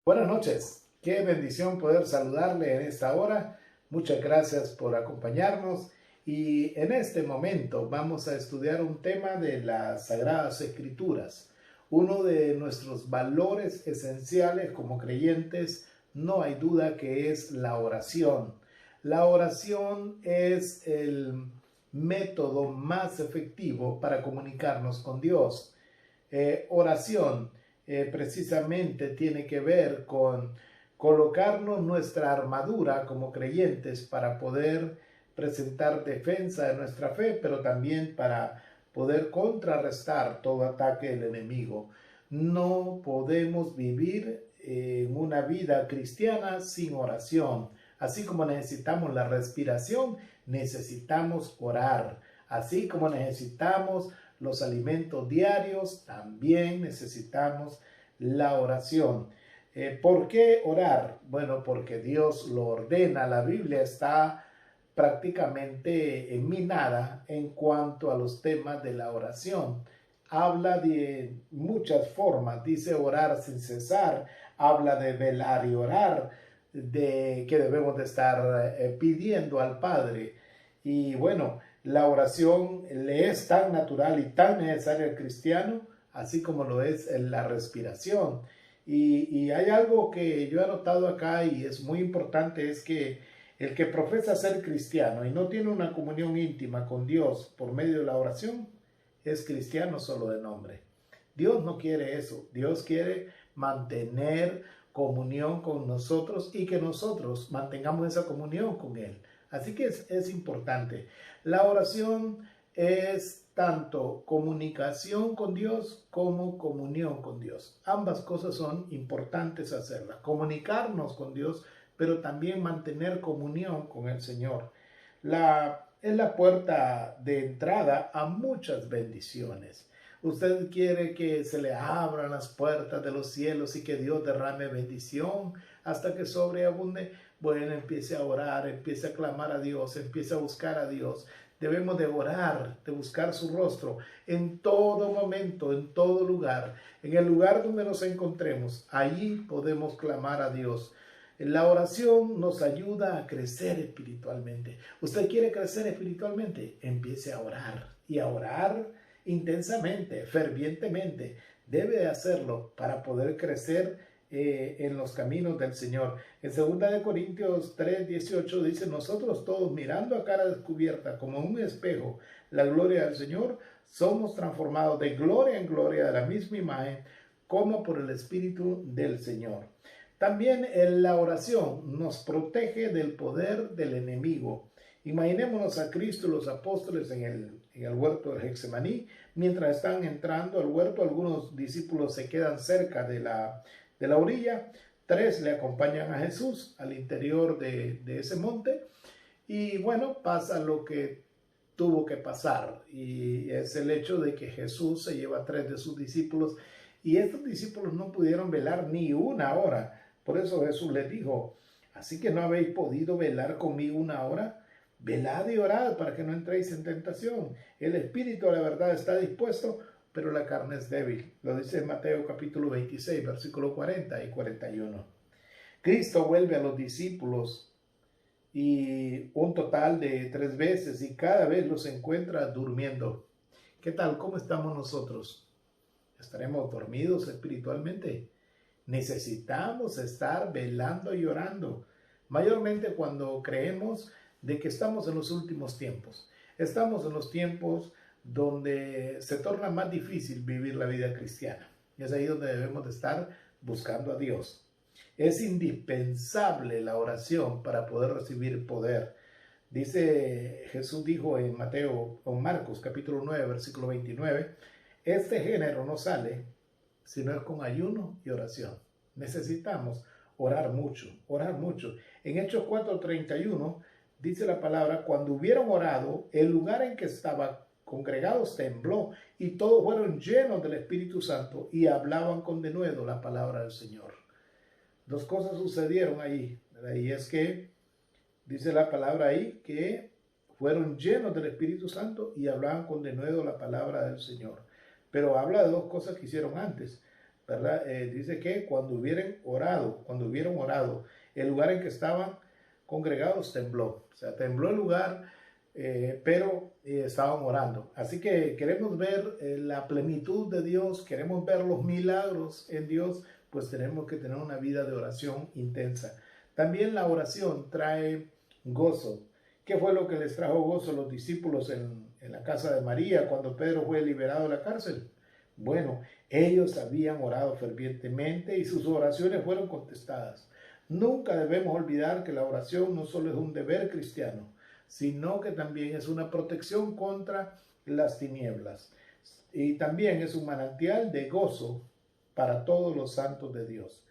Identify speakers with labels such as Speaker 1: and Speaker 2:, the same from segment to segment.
Speaker 1: Buenas noches, qué bendición poder saludarle en esta hora. Muchas gracias por acompañarnos y en este momento vamos a estudiar un tema de las Sagradas Escrituras. Uno de nuestros valores esenciales como creyentes, no hay duda que es la oración. La oración es el método más efectivo para comunicarnos con Dios. Oración precisamente tiene que ver con colocarnos nuestra armadura como creyentes para poder presentar defensa de nuestra fe, pero también para poder contrarrestar todo ataque del enemigo. No podemos vivir en una vida cristiana sin oración. Así como necesitamos la respiración, necesitamos orar. Así como necesitamos los alimentos diarios, también necesitamos la oración. ¿Por qué orar? Bueno, porque Dios lo ordena. La Biblia está prácticamente minada en cuanto a los temas de la oración. Habla de muchas formas, dice orar sin cesar, habla de velar y orar, de que debemos de estar pidiendo al Padre. Y bueno, la oración le es tan natural y tan necesaria al cristiano, así como lo es la respiración. Y hay algo que yo he notado acá y es muy importante, es que el que profesa ser cristiano y no tiene una comunión íntima con Dios por medio de la oración, es cristiano solo de nombre. Dios no quiere eso. Dios quiere mantener comunión con nosotros y que nosotros mantengamos esa comunión con Él. Así que es importante. La oración es tanto comunicación con Dios como comunión con Dios. Ambas cosas son importantes hacerlas. Comunicarnos con Dios, pero también mantener comunión con el Señor. Es la puerta de entrada a muchas bendiciones. Usted quiere que se le abran las puertas de los cielos y que Dios derrame bendición hasta que sobreabunde. Bueno, empiece a orar, empiece a clamar a Dios, empiece a buscar a Dios. Debemos de orar, de buscar su rostro en todo momento, en todo lugar. En el lugar donde nos encontremos, allí podemos clamar a Dios. La oración nos ayuda a crecer espiritualmente. ¿Usted quiere crecer espiritualmente? Empiece a orar y a orar intensamente, fervientemente. Debe de hacerlo para poder crecer en los caminos del Señor. En 2 Corintios 3:18 dice: nosotros todos, mirando a cara descubierta como un espejo la gloria del Señor, somos transformados de gloria en gloria de la misma imagen como por el Espíritu del Señor. También en la oración nos protege del poder del enemigo. Imaginémonos a Cristo y los apóstoles en el huerto de Getsemaní. Mientras están entrando al huerto, algunos discípulos se quedan cerca de la orilla. 3 le acompañan a Jesús al interior de ese monte. Y bueno, pasa lo que tuvo que pasar. Y es el hecho de que Jesús se lleva a 3 de sus discípulos. Y estos discípulos no pudieron velar ni una hora. Por eso Jesús les dijo: así que no habéis podido velar conmigo una hora. Velad y orad para que no entréis en tentación. El espíritu, la verdad, está dispuesto, pero la carne es débil. Lo dice Mateo capítulo 26, versículo 40 y 41. Cristo vuelve a los discípulos y un total de 3 veces, y cada vez los encuentra durmiendo. ¿Qué tal? ¿Cómo estamos nosotros? ¿Estaremos dormidos espiritualmente? Necesitamos estar velando y orando, mayormente cuando creemos de que estamos en los últimos tiempos. Estamos en los tiempos donde se torna más difícil vivir la vida cristiana. Es ahí donde debemos de estar buscando a Dios. Es indispensable la oración para poder recibir poder. Dice, Jesús dijo en Mateo o Marcos capítulo 9, versículo 29, este género no sale sino es con ayuno y oración. Necesitamos orar mucho, orar mucho. En Hechos 4:31 dice la palabra: cuando hubieron orado, el lugar en que estaban congregados tembló, y todos fueron llenos del Espíritu Santo y hablaban con denuedo la palabra del Señor. 2 cosas sucedieron ahí, y es que dice la palabra ahí que fueron llenos del Espíritu Santo y hablaban con denuedo la palabra del Señor. Pero habla de 2 cosas que hicieron antes. ¿verdad? Dice que cuando hubieron orado, el lugar en que estaban congregados tembló. O sea, tembló el lugar, pero estaban orando. Así que queremos ver la plenitud de Dios, queremos ver los milagros en Dios, pues tenemos que tener una vida de oración intensa. También la oración trae gozo. ¿Qué fue lo que les trajo gozo a los discípulos en la casa de María cuando Pedro fue liberado de la cárcel? Bueno, ellos habían orado fervientemente y sus oraciones fueron contestadas. Nunca debemos olvidar que la oración no solo es un deber cristiano, sino que también es una protección contra las tinieblas. Y también es un manantial de gozo para todos los santos de Dios.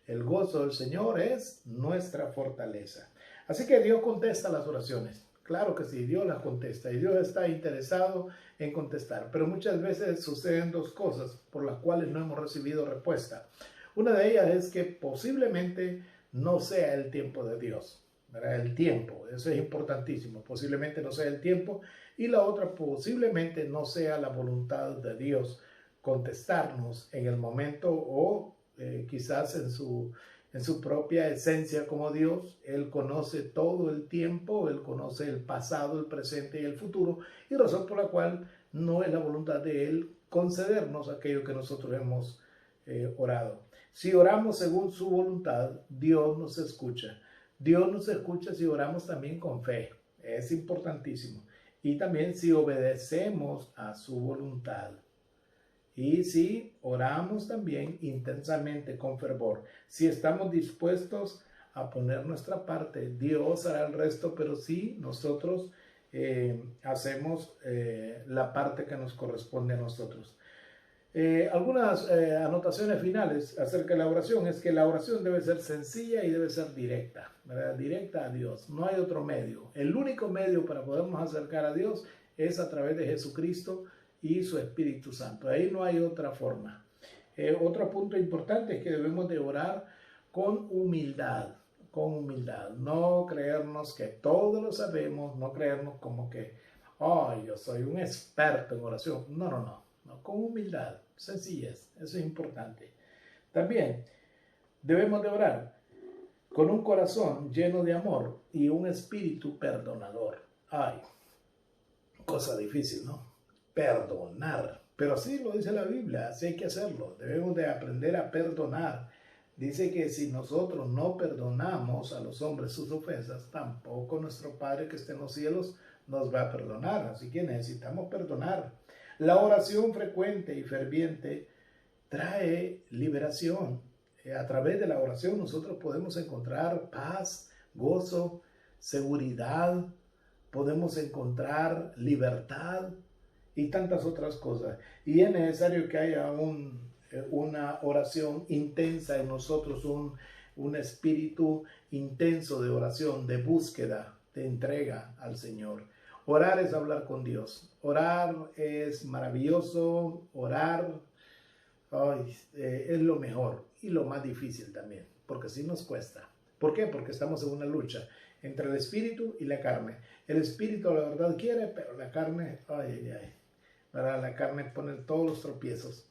Speaker 1: El gozo del Señor es nuestra fortaleza. Así que Dios contesta las oraciones. Claro que sí, Dios las contesta y Dios está interesado en contestar. Pero muchas veces suceden dos cosas por las cuales no hemos recibido respuesta. Una de ellas es que posiblemente no sea el tiempo de Dios, ¿verdad? El tiempo, eso es importantísimo. Posiblemente no sea el tiempo. Y la otra, posiblemente no sea la voluntad de Dios contestarnos en el momento o quizás en su propia esencia como Dios. Él conoce todo el tiempo, Él conoce el pasado, el presente y el futuro, y razón por la cual no es la voluntad de Él concedernos aquello que nosotros hemos orado. Si oramos según su voluntad, Dios nos escucha. Dios nos escucha si oramos también con fe. Es importantísimo. Y también si obedecemos a su voluntad. Y si oramos también intensamente con fervor, si estamos dispuestos a poner nuestra parte, Dios hará el resto, pero si nosotros hacemos la parte que nos corresponde a nosotros. Algunas anotaciones finales acerca de la oración es que la oración debe ser sencilla y debe ser directa, ¿verdad? Directa a Dios, no hay otro medio. El único medio para podernos acercar a Dios es a través de Jesucristo y su Espíritu Santo. Ahí no hay otra forma. Otro punto importante es que debemos de orar con humildad, no creernos que todo lo sabemos, no creernos como que, yo soy un experto en oración. No, con humildad, sencillez, eso es importante. También debemos de orar con un corazón lleno de amor y un espíritu perdonador. Cosa difícil, ¿no? Perdonar, pero sí lo dice la Biblia, así hay que hacerlo, debemos de aprender a perdonar. Dice que si nosotros no perdonamos a los hombres sus ofensas, tampoco nuestro Padre que está en los cielos nos va a perdonar, así que necesitamos perdonar. La oración frecuente y ferviente trae liberación. A través de la oración nosotros podemos encontrar paz, gozo, seguridad, podemos encontrar libertad y tantas otras cosas. Y es necesario que haya una oración intensa en nosotros, un espíritu intenso de oración, de búsqueda, de entrega al Señor. Orar es hablar con Dios. Orar es maravilloso. Orar es lo mejor y lo más difícil también, porque sí nos cuesta. ¿Por qué? Porque estamos en una lucha entre el espíritu y la carne. El espíritu, la verdad, quiere, pero la carne, ¿verdad? La carne pone todos los tropiezos.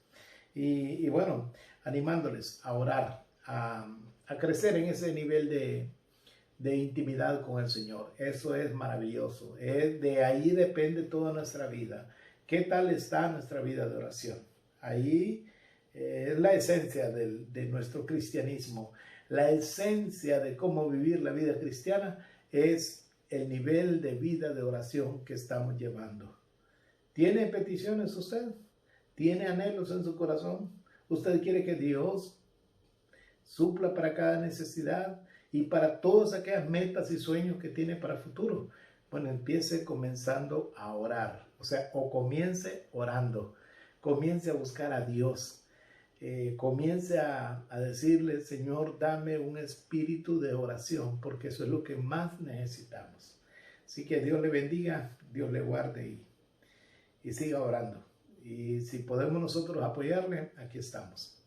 Speaker 1: Y bueno, animándoles a orar, a crecer en ese nivel de intimidad con el Señor. Eso es maravilloso. De ahí depende toda nuestra vida. ¿Qué tal está nuestra vida de oración? Ahí es la esencia de nuestro cristianismo. La esencia de cómo vivir la vida cristiana es el nivel de vida de oración que estamos llevando. ¿Tiene peticiones usted? ¿Tiene anhelos en su corazón? ¿Usted quiere que Dios supla para cada necesidad y para todas aquellas metas y sueños que tiene para el futuro? Bueno, empiece comenzando a orar. O comience orando. Comience a buscar a Dios. Comience a decirle, Señor, dame un espíritu de oración, porque eso es lo que más necesitamos. Así que Dios le bendiga, Dios le guarde y siga orando. Y si podemos nosotros apoyarle, aquí estamos.